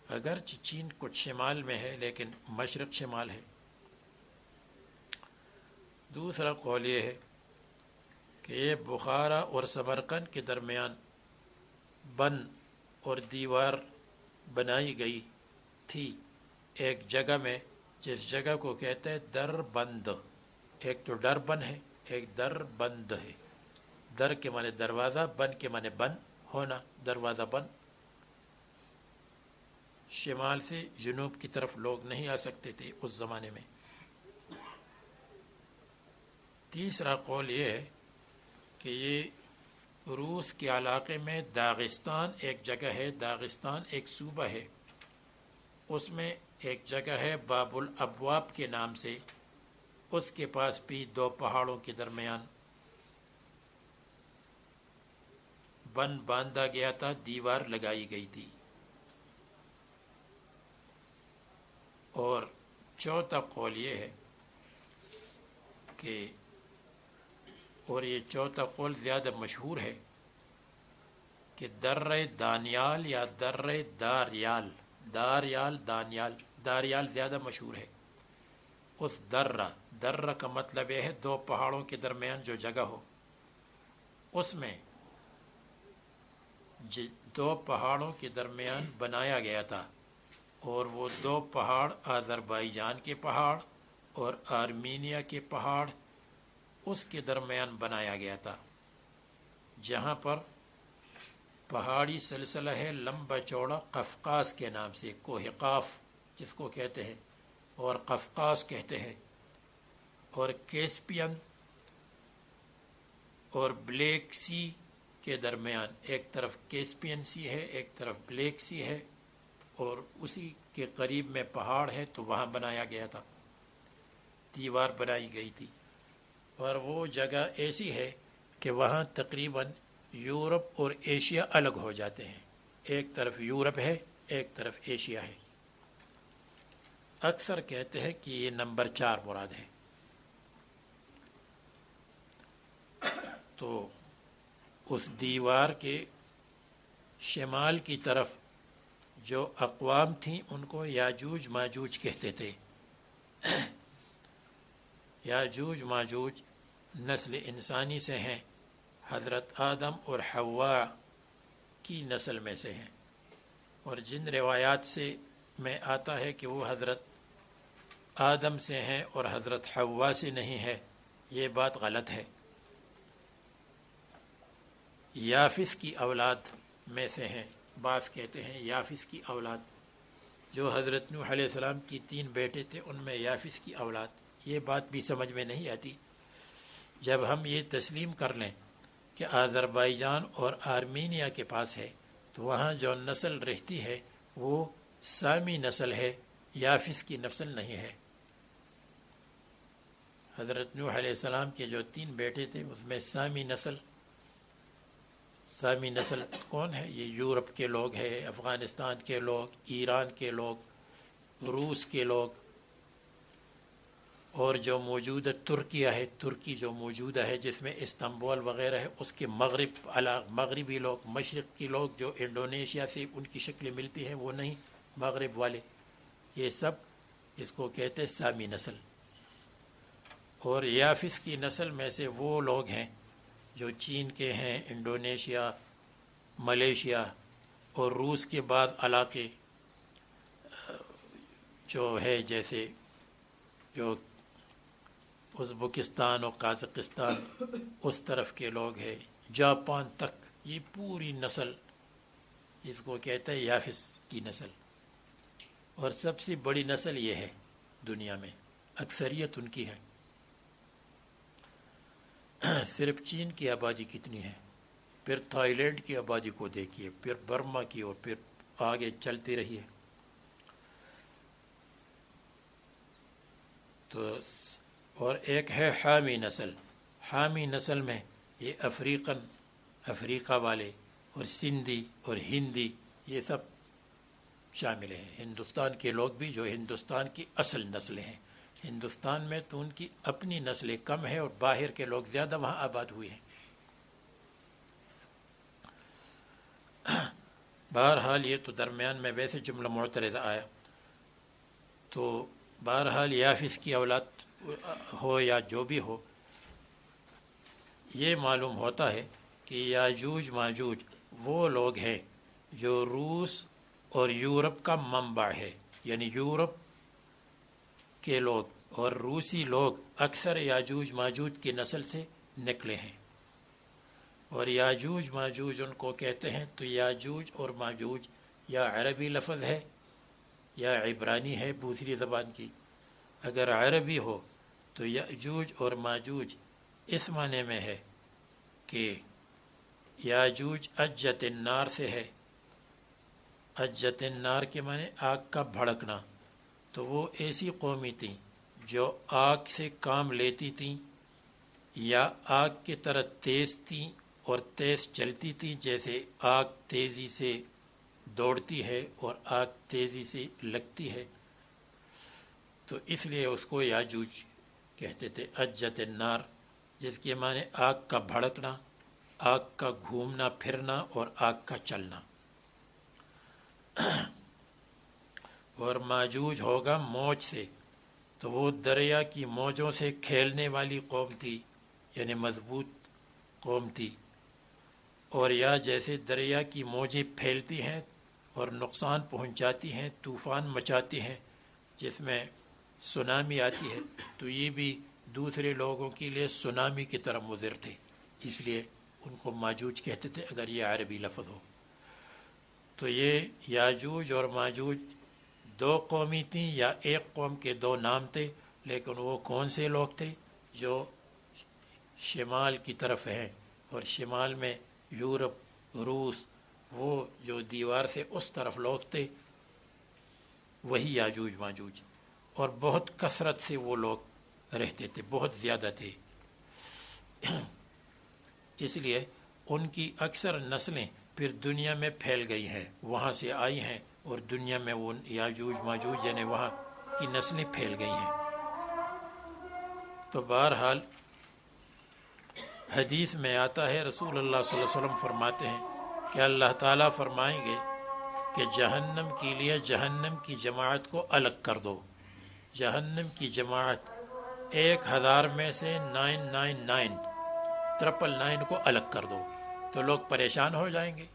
اگرچہ چین کچھ شمال میں ہے لیکن مشرق شمال ہے. دوسرا قول یہ ہے کہ یہ بخارا اور سمرقند کے درمیان بن اور دیوار بنائی گئی تھی ایک جگہ میں، جس جگہ کو کہتے ہیں در بند. ایک تو ڈر بن ہے، ایک در بند ہے. در کے معنی دروازہ، بن کے معنی بند ہونا، دروازہ بند. شمال سے جنوب کی طرف لوگ نہیں آ سکتے تھے اس زمانے میں. تیسرا قول یہ ہے کہ یہ روس کے علاقے میں داغستان ایک جگہ ہے، داغستان ایک صوبہ ہے، اس میں ایک جگہ ہے باب الابواب کے نام سے، اس کے پاس بھی 2 پہاڑوں کے درمیان بند باندھا گیا تھا، دیوار لگائی گئی تھی. اور چوتھا قول یہ ہے کہ، اور یہ چوتھا قول زیادہ مشہور ہے، کہ در دانیال یا در داریال، داریال دانیال، داریال زیادہ مشہور ہے. اس در کا مطلب یہ ہے 2 پہاڑوں کے درمیان جو جگہ ہو، اس میں 2 پہاڑوں کے درمیان بنایا گیا تھا. اور وہ 2 پہاڑ آذربائیجان کے پہاڑ اور آرمینیا کے پہاڑ، اس کے درمیان بنایا گیا تھا، جہاں پر پہاڑی سلسلہ ہے لمبا چوڑا، قفقاز کے نام سے، کوہ قاف جس کو کہتے ہیں اور قفقاز کہتے ہیں. اور کیسپین اور بلیک سی کے درمیان، ایک طرف کیسپین سی ہے، ایک طرف بلیک سی ہے، اور اسی کے قریب میں پہاڑ ہے، تو وہاں بنایا گیا تھا، دیوار بنائی گئی تھی. اور وہ جگہ ایسی ہے کہ وہاں تقریباً یورپ اور ایشیا الگ ہو جاتے ہیں. ایک طرف یورپ ہے، ایک طرف ایشیا ہے. اکثر کہتے ہیں کہ یہ نمبر 4 مراد ہے. تو اس دیوار کے شمال کی طرف جو اقوام تھیں ان کو یاجوج ماجوج کہتے تھے. یاجوج ماجوج نسل انسانی سے ہیں، حضرت آدم اور حوا کی نسل میں سے ہیں، اور جن روایات سے میں آتا ہے کہ وہ حضرت آدم سے ہیں اور حضرت حوا سے نہیں ہے، یہ بات غلط ہے. یافس کی اولاد میں سے ہیں. بعض کہتے ہیں یافس کی اولاد. جو حضرت نوح علیہ السلام کی 3 بیٹے تھے ان میں یافس کی اولاد. یہ بات بھی سمجھ میں نہیں آتی. جب ہم یہ تسلیم کر لیں کہ آذربائیجان اور آرمینیا کے پاس ہے تو وہاں جو نسل رہتی ہے وہ سامی نسل ہے، یافس کی نسل نہیں ہے. حضرت نوح علیہ السلام کے جو 3 بیٹے تھے اس میں سامی نسل کون ہے؟ یہ یورپ کے لوگ ہیں، افغانستان کے لوگ، ایران کے لوگ، روس کے لوگ، اور جو موجودہ ترکیہ ہے، ترکی جو موجودہ ہے جس میں استنبول وغیرہ ہے، اس کے مغربی لوگ، مشرق کے لوگ جو انڈونیشیا سے ان کی شکلیں ملتی ہیں وہ نہیں، مغرب والے، یہ سب اس کو کہتے ہیں سامی نسل. اور یافس کی نسل میں سے وہ لوگ ہیں جو چین کے ہیں، انڈونیشیا، ملیشیا اور روس کے بعض علاقے جو ہے جیسے جو ازبکستان اور قازقستان اس طرف کے لوگ ہیں، جاپان تک، یہ پوری نسل جس کو کہتے ہیں یافس کی نسل. اور سب سے بڑی نسل یہ ہے دنیا میں، اکثریت ان کی ہے. صرف چین کی آبادی کتنی ہے، پھر تھائی لینڈ کی آبادی کو دیکھیے، پھر برما کی، اور پھر آگے چلتی رہی ہے. تو اور ایک ہے حامی نسل. حامی نسل میں یہ افریقہ والے اور سندھی اور ہندی یہ سب شامل ہیں. ہندوستان کے لوگ بھی جو ہندوستان کی اصل نسلیں ہیں. ہندوستان میں تو ان کی اپنی نسلیں کم ہیں اور باہر کے لوگ زیادہ وہاں آباد ہوئے ہیں. بہرحال یہ تو درمیان میں ویسے جملہ معترض آیا. تو بہرحال یافس کی اولاد ہو یا جو بھی ہو، یہ معلوم ہوتا ہے کہ یاجوج ماجوج وہ لوگ ہیں جو روس اور یورپ کا منبع ہے. یعنی یورپ کے لوگ اور روسی لوگ اکثر یاجوج ماجوج کی نسل سے نکلے ہیں. اور یاجوج ماجوج ان کو کہتے ہیں. تو یاجوج اور ماجوج یا عربی لفظ ہے یا عبرانی ہے دوسری زبان کی. اگر عربی ہو تو یاجوج اور ماجوج اس معنی میں ہے کہ یاجوج اجت النار سے ہے. اجت النار کے معنی آگ کا بھڑکنا. تو وہ ایسی قومی تھیں جو آگ سے کام لیتی تھیں یا آگ کی طرح تیز تھیں اور تیز چلتی تھیں، جیسے آگ تیزی سے دوڑتی ہے اور آگ تیزی سے لگتی ہے. تو اس لیے اس کو یاجوج کہتے تھے، اجت النار، جس کے معنی آگ کا بھڑکنا، آگ کا گھومنا پھرنا اور آگ کا چلنا. اور ماجوج ہوگا موج سے. تو وہ دریا کی موجوں سے کھیلنے والی قوم تھی، یعنی مضبوط قوم تھی. اور یا جیسے دریا کی موجیں پھیلتی ہیں اور نقصان پہنچاتی ہیں، طوفان مچاتی ہیں جس میں سونامی آتی ہے، تو یہ بھی دوسرے لوگوں کے لیے سونامی کی طرح مضر تھے. اس لیے ان کو ماجوج کہتے تھے اگر یہ عربی لفظ ہو. تو یہ یاجوج اور ماجوج 2 قومی تھیں یا ایک قوم کے 2 نام تھے، لیکن وہ کون سے لوگ تھے؟ جو شمال کی طرف ہیں، اور شمال میں یورپ، روس، وہ جو دیوار سے اس طرف لوگ تھے وہی یاجوج ماجوج. اور بہت کثرت سے وہ لوگ رہتے تھے، بہت زیادہ تھے. اس لیے ان کی اکثر نسلیں پھر دنیا میں پھیل گئی ہیں، وہاں سے آئی ہیں اور دنیا میں وہ یاجوج ماجوج یعنی وہاں کی نسلیں پھیل گئی ہیں۔ تو بہرحال حدیث میں آتا ہے، رسول اللہ صلی اللہ علیہ وسلم فرماتے ہیں کہ اللہ تعالیٰ فرمائیں گے کہ جہنم کے لیے جہنم کی جماعت کو الگ کر دو، جہنم کی جماعت 1000 میں سے 999 کو الگ کر دو۔ تو لوگ پریشان ہو جائیں گے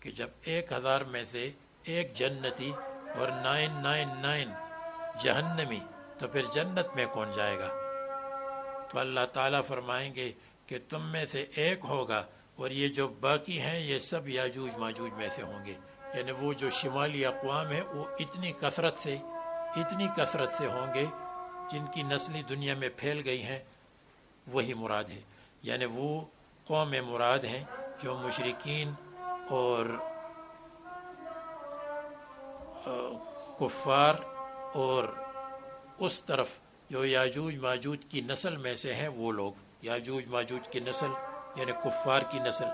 کہ جب 1000 میں سے ایک جنتی اور 999 جہنمی، تو پھر جنت میں کون جائے گا؟ تو اللہ تعالیٰ فرمائیں گے کہ تم میں سے ایک ہوگا اور یہ جو باقی ہیں یہ سب یاجوج ماجوج میں سے ہوں گے، یعنی وہ جو شمالی اقوام ہیں وہ اتنی کثرت سے ہوں گے جن کی نسلی دنیا میں پھیل گئی ہیں، وہی مراد ہے۔ یعنی وہ قوم مراد ہیں جو مشرکین اور کفار اور اس طرف جو یاجوج ماجوج کی نسل میں سے ہیں وہ لوگ، یاجوج ماجوج کی نسل یعنی کفار کی نسل۔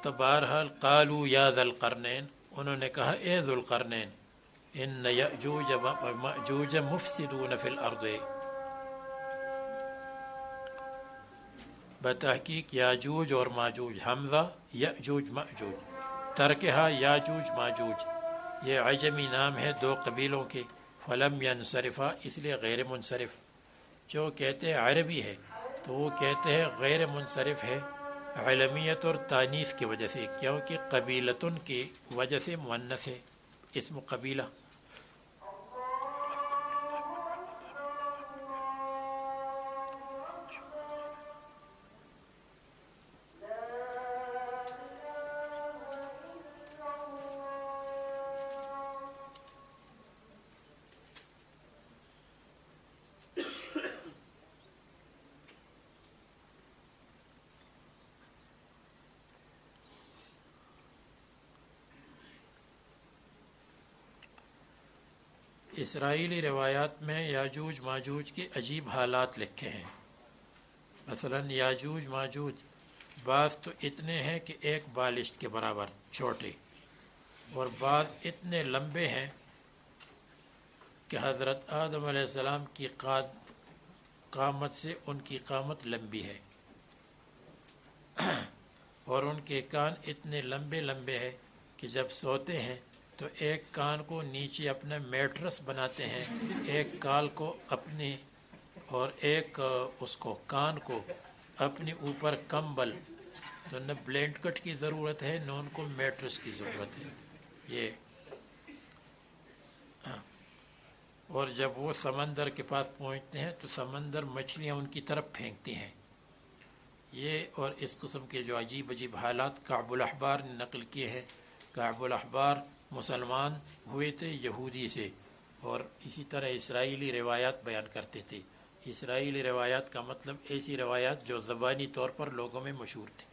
تو بہرحال قالوا یا ذا القرنین، انہوں نے کہا اے ذو القرنین، ان یأجوج و مأجوج مفسدون فی الارض، بتحقیق یاجوج اور ماجوج، حمزہ یأجوج مأجوج، ترکہا یاجوج ماجوج، یہ عجمی نام ہے دو قبیلوں کے، فلم ینصرفا اس لیے غیر منصرف، جو کہتے ہیں عربی ہے تو وہ کہتے ہیں غیر منصرف ہے علمیت اور تانیث کی وجہ سے، کیونکہ قبیلتن کی وجہ سے مؤنث ہے، اسم قبیلہ۔ اسرائیلی روایات میں یاجوج ماجوج کے عجیب حالات لکھے ہیں۔ مثلا یاجوج ماجوج بعض تو اتنے ہیں کہ ایک بالشت کے برابر چھوٹے، اور بعض اتنے لمبے ہیں کہ حضرت آدم علیہ السلام کی قامت سے ان کی قامت لمبی ہے، اور ان کے کان اتنے لمبے لمبے ہیں کہ جب سوتے ہیں تو ایک کان کو نیچے اپنا میٹرس بناتے ہیں، ایک کال کو اپنی اور ایک اس کو کان کو اپنے اوپر کمبل، تو نہ بلینکٹ کی ضرورت ہے نہ ان کو میٹرس کی ضرورت ہے یہ۔ اور جب وہ سمندر کے پاس پہنچتے ہیں تو سمندر مچھلیاں ان کی طرف پھینکتی ہیں۔ یہ اور اس قسم کے جو عجیب عجیب حالات کعب الاحبار نے نقل کیے ہیں۔ کعب الاحبار مسلمان ہوئے تھے یہودی سے، اور اسی طرح اسرائیلی روایات بیان کرتے تھے۔ اسرائیلی روایات کا مطلب ایسی روایات جو زبانی طور پر لوگوں میں مشہور تھی۔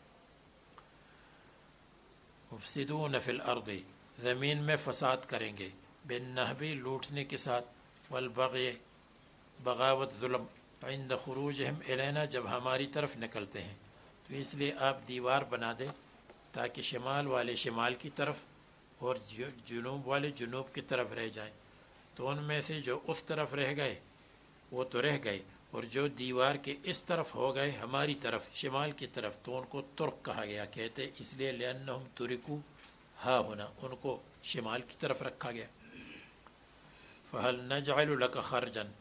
مفسدون فی الارض، زمین میں فساد کریں گے، بالنہب لوٹنے کے ساتھ، والبغی بغاوت ظلم، عند خروجہم الینا جب ہماری طرف نکلتے ہیں۔ تو اس لیے آپ دیوار بنا دیں تاکہ شمال والے شمال کی طرف اور جنوب والے جنوب کی طرف رہ جائیں، تو ان میں سے جو اس طرف رہ گئے وہ تو رہ گئے، اور جو دیوار کے اس طرف ہو گئے ہماری طرف شمال کی طرف تو ان کو ترک کہا گیا، کہتے اس لیے لأنہم ترکو ہا ہونا، ان کو شمال کی طرف رکھا گیا۔ فہل نجعل لک خرجن،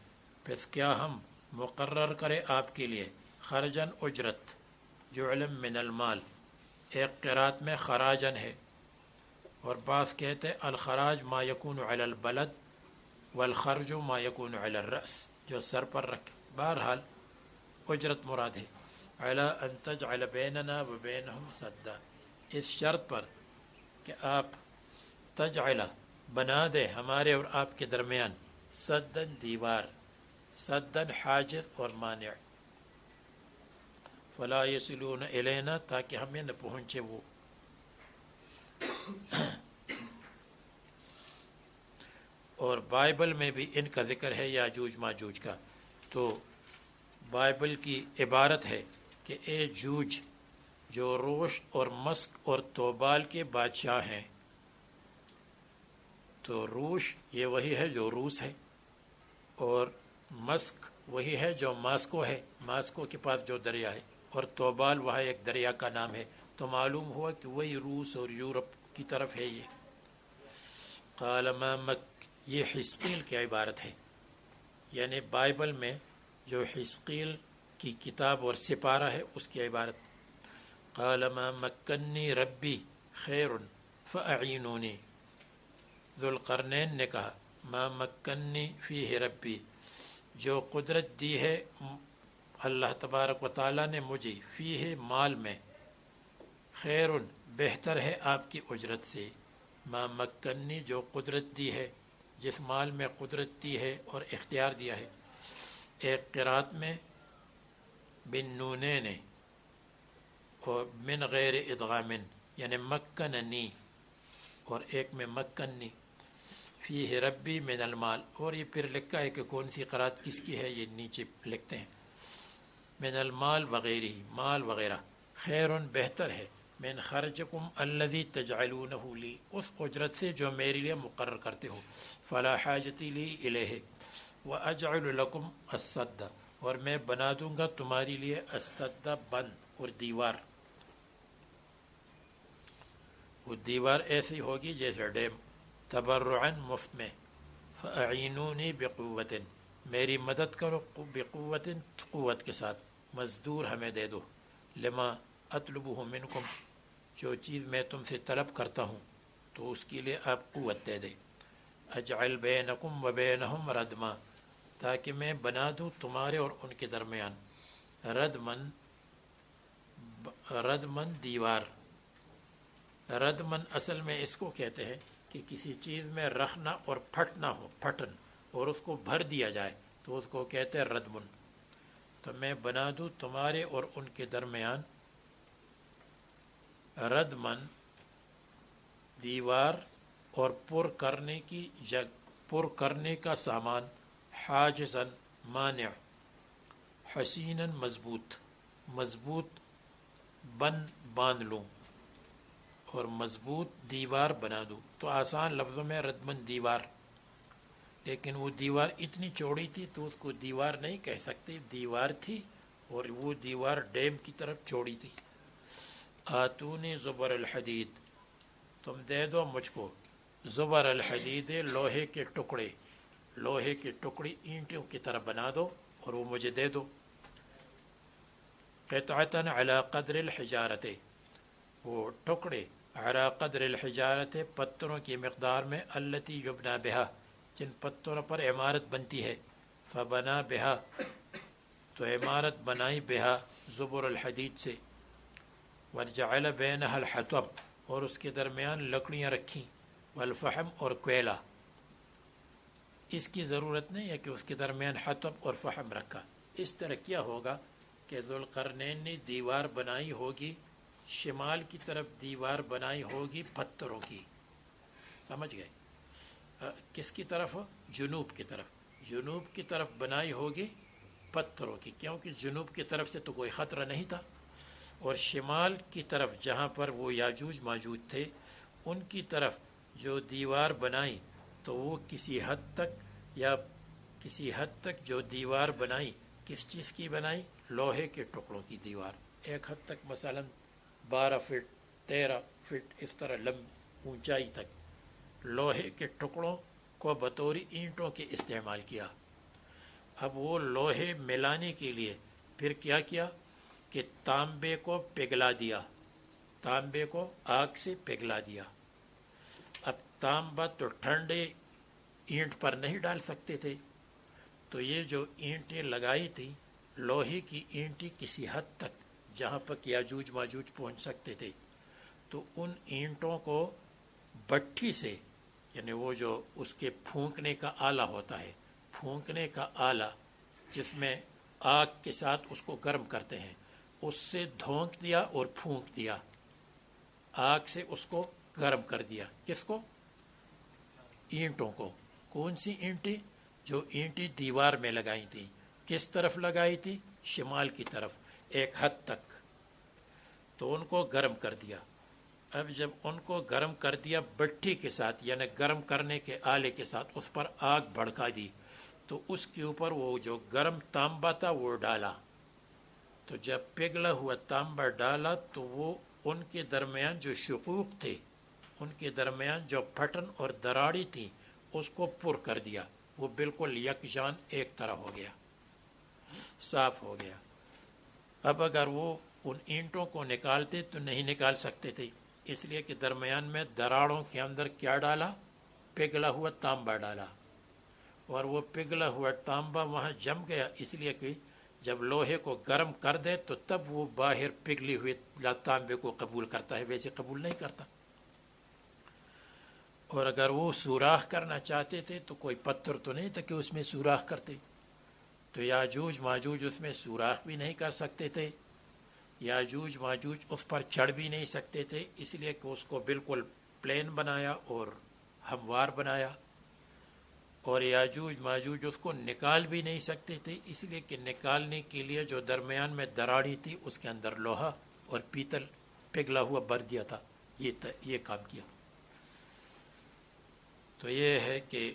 پس کیا ہم مقرر کرے آپ کے لیے خرجن اجرت، جعلا من المال، ایک قرات میں خراجن ہے، اور بعض کہتے الخراج ما یکون علی البلد والخرج ما یکون علی الرأس، جو سر پر رکھے، بہرحال اجرت مراد ہے۔ علی ان تجعل بیننا و بینہم سدا، اس شرط پر کہ آپ تجعل بنا دے ہمارے اور آپ کے درمیان سدن دیوار، سدن حاجز اور مانع، فلا یصلون الینا تاکہ ہمیں نہ پہنچے وہ۔ اور بائبل میں بھی ان کا ذکر ہے یاجوج ماجوج کا۔ تو بائبل کی عبارت ہے کہ اے جوج جو روش اور مسک اور توبال کے بادشاہ ہیں. تو روش یہ وہی ہے جو روس ہے، اور مسک وہی ہے جو ماسکو ہے، ماسکو کے پاس جو دریا ہے، اور توبال وہاں ایک دریا کا نام ہے. تو معلوم ہوا کہ وہی روس اور یورپ کی طرف ہے یہ. قال ما مک، یہ حزقیل کی عبارت ہے، یعنی بائبل میں جو حزقیل کی کتاب اور سپارہ ہے اس کی عبارت. قال ما مکنی ربی خیر فاعینونی، ذوالقرنین نے کہا ما مکنی فیہ ربی، جو قدرت دی ہے اللہ تبارک و تعالیٰ نے مجھے، فیہ مال میں، خیر بہتر ہے آپ کی اجرت سے. ما مکنی جو قدرت دی ہے، جس مال میں قدرت دی ہے اور اختیار دیا ہے. ایک قرات میں بن نونین اور من غیر ادغام یعنی مکننی، اور ایک میں مکنی. فیہ ربی من المال، اور یہ پھر لکھا ہے کہ کون سی قرات کس کی ہے، یہ نیچے لکھتے ہیں. من المال وغیرہ، مال وغیرہ، خیر بہتر ہے، من خرجکم الذی تجعلونہ لی، اس اجرت سے جو میرے لیے مقرر کرتے ہو. فلا حاجتی لی الیہ واجعل لکم السد، اور میں بنا دوں گا تمہارے لیے السد، بند اور دیوار. وہ دیوار ایسی ہوگی جیسے ڈیم، تبرعا مفت میں. فاعینونی بقوت، میری مدد کرو، بقوت قوت کے ساتھ، مزدور ہمیں دے دو. لما اطلبہ منکم، جو چیز میں تم سے طلب کرتا ہوں تو اس کے لیے آپ قوت دے دے. اجعل بینکم و بینہم ردما، تاکہ میں بنا دوں تمہارے اور ان کے درمیان ردمن، ردمن دیوار. ردمن اصل میں اس کو کہتے ہیں کہ کسی چیز میں رکھنا اور پھٹنا ہو، پھٹن، اور اس کو بھر دیا جائے تو اس کو کہتے ہیں ردمن. تو میں بنا دوں تمہارے اور ان کے درمیان ردمن دیوار، اور پر کرنے کی پر کرنے کا سامان، حاجزن مانع، حسیناً مضبوط، مضبوط باندھ لوں، اور مضبوط دیوار بنا دوں. تو آسان لفظوں میں ردمن دیوار، لیکن وہ دیوار اتنی چوڑی تھی تو اس کو دیوار نہیں کہہ سکتے، دیوار تھی، اور وہ دیوار ڈیم کی طرف چوڑی تھی. آتونی زبر الحدید، تم دے دو مجھ کو زبر الحدید، لوہے کے ٹکڑے، لوہے کے ٹکڑے اینٹوں کی طرح بنا دو اور وہ مجھے دے دو. قطعتاً علی قدر الحجارت، وہ ٹکڑے علی قدر الحجارت، پتھروں کی مقدار میں، التی یبنا بہا، جن پتھروں پر عمارت بنتی ہے. فبنا بہا، تو عمارت بنائی، بہا زبر الحدید سے. وجعل بینہا الحطب، اور اس کے درمیان لکڑیاں رکھیں، والفحم، اور کوئلہ. اس کی ضرورت نہیں ہے کہ اس کے درمیان حطب اور فحم رکھا. اس طرح کیا ہوگا کہ ذوالقرنین نے دیوار بنائی ہوگی، شمال کی طرف دیوار بنائی ہوگی پتھروں کی، سمجھ گئے؟ کس کی طرف؟ جنوب کی طرف. جنوب کی طرف بنائی ہوگی پتھروں کی، کیونکہ جنوب کی طرف سے تو کوئی خطرہ نہیں تھا. اور شمال کی طرف جہاں پر وہ یاجوج ماجوج تھے، ان کی طرف جو دیوار بنائی تو وہ کسی حد تک جو دیوار بنائی، کس چیز کی بنائی؟ لوہے کے ٹکڑوں کی دیوار. ایک حد تک مثلا 12 فٹ 13 فٹ اس طرح اونچائی تک لوہے کے ٹکڑوں کو بطور اینٹوں کے استعمال کیا. اب وہ لوہے ملانے کے لیے پھر کیا کیا کہ تانبے کو پگھلا دیا، تانبے کو آگ سے پگھلا دیا. اب تانبا تو ٹھنڈے اینٹ پر نہیں ڈال سکتے تھے، تو یہ جو اینٹیں لگائی تھی، لوہے کی اینٹیں کسی حد تک جہاں پر یاجوج ماجوج پہنچ سکتے تھے، تو ان اینٹوں کو بٹھی سے، یعنی وہ جو اس کے پھونکنے کا آلہ ہوتا ہے، پھونکنے کا آلہ جس میں آگ کے ساتھ اس کو گرم کرتے ہیں، اس سے دھونک دیا اور پھونک دیا، آگ سے اس کو گرم کر دیا. کس کو؟ اینٹوں کو. کون سی اینٹیں؟ جو اینٹیں دیوار میں لگائی تھی. کس طرف لگائی تھی؟ شمال کی طرف ایک حد تک، تو ان کو گرم کر دیا۔ اب جب ان کو گرم کر دیا بٹھی کے ساتھ، یعنی گرم کرنے کے آلے کے ساتھ، اس پر آگ بھڑکا دی، تو اس کے اوپر وہ جو گرم تانبا تھا وہ ڈالا۔ تو جب پگھلا ہوا تانبا ڈالا تو وہ ان کے درمیان جو شقوق تھے، ان کے درمیان جو پھٹن اور دراڑی تھی، اس کو پر کر دیا۔ وہ بالکل یکجان ایک طرح ہو گیا، صاف ہو گیا۔ اب اگر وہ ان اینٹوں کو نکالتے تو نہیں نکال سکتے تھے، اس لیے کہ درمیان میں دراڑوں کے اندر کیا ڈالا؟ پگھلا ہوا تانبا ڈالا، اور وہ پگھلا ہوا تانبا وہاں جم گیا، اس لیے کہ جب لوہے کو گرم کر دے تو تب وہ باہر پگھلی ہوئے تانبے کو قبول کرتا ہے، ویسے قبول نہیں کرتا۔ اور اگر وہ سوراخ کرنا چاہتے تھے تو کوئی پتھر تو نہیں تھا کہ اس میں سوراخ کرتے، تو یاجوج ماجوج اس میں سوراخ بھی نہیں کر سکتے تھے، یاجوج ماجوج اس پر چڑھ بھی نہیں سکتے تھے، اس لیے کہ اس کو بالکل پلین بنایا اور ہموار بنایا، اور یاجوج ماجوج اس کو نکال بھی نہیں سکتے تھے، اس لیے کہ نکالنے کے لیے جو درمیان میں دراڑی تھی اس کے اندر لوہا اور پیتل پگھلا ہوا بھر دیا تھا، یہ کام کیا۔ تو یہ ہے کہ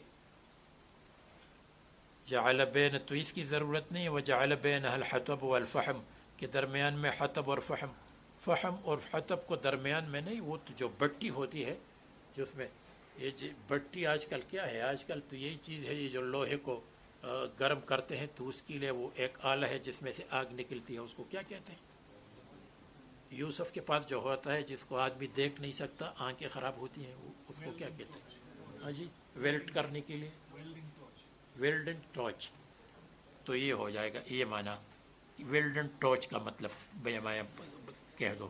جعل بین، تو اس کی ضرورت نہیں ہے وجعل بین الحطب والفحم، کہ درمیان میں حطب اور فحم، فحم اور حطب کو درمیان میں نہیں، وہ تو جو بٹی ہوتی ہے جس میں یہ بٹی آج کل کیا ہے، آج کل تو یہی چیز ہے، یہ جو لوہے کو گرم کرتے ہیں تو اس کے لیے وہ ایک آلہ ہے جس میں سے آگ نکلتی ہے، اس کو کیا کہتے ہیں؟ یوسف کے پاس جو ہوتا ہے جس کو آدمی دیکھ نہیں سکتا، آنکھیں خراب ہوتی ہیں، اس کو کیا کہتے ہیں؟ ہاں جی، ویلڈ کرنے کے لیے ویلڈن ٹارچ، تو یہ ہو جائے گا، یہ معنی ویلڈن ٹارچ کا مطلب میں کہہ دو،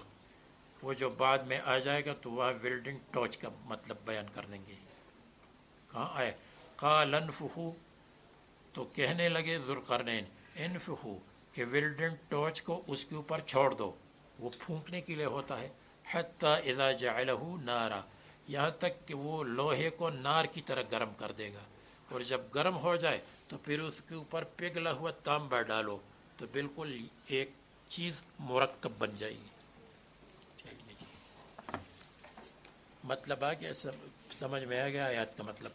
وہ جو بعد میں آ جائے گا تو وہ ویلڈن ٹارچ کا مطلب بیان کر دیں گے۔ کہاں آئے؟ قال انفخوا، تو کہنے لگے ذوالقرنین، انفخوا، کہ ویلڈن ٹارچ کو اس کے اوپر چھوڑ دو، وہ پھونکنے کے لیے ہوتا ہے، حتی اذا جعلہ نارا، یہاں تک کہ وہ لوہے کو نار کی طرح گرم کر دے گا، اور جب گرم ہو جائے تو پھر اس کے اوپر پگھلا ہوا تانبا ڈالو تو بالکل ایک چیز مرکب بن جائے گی۔ مطلب آ گیا، سمجھ میں آ گیا آیات کا مطلب؟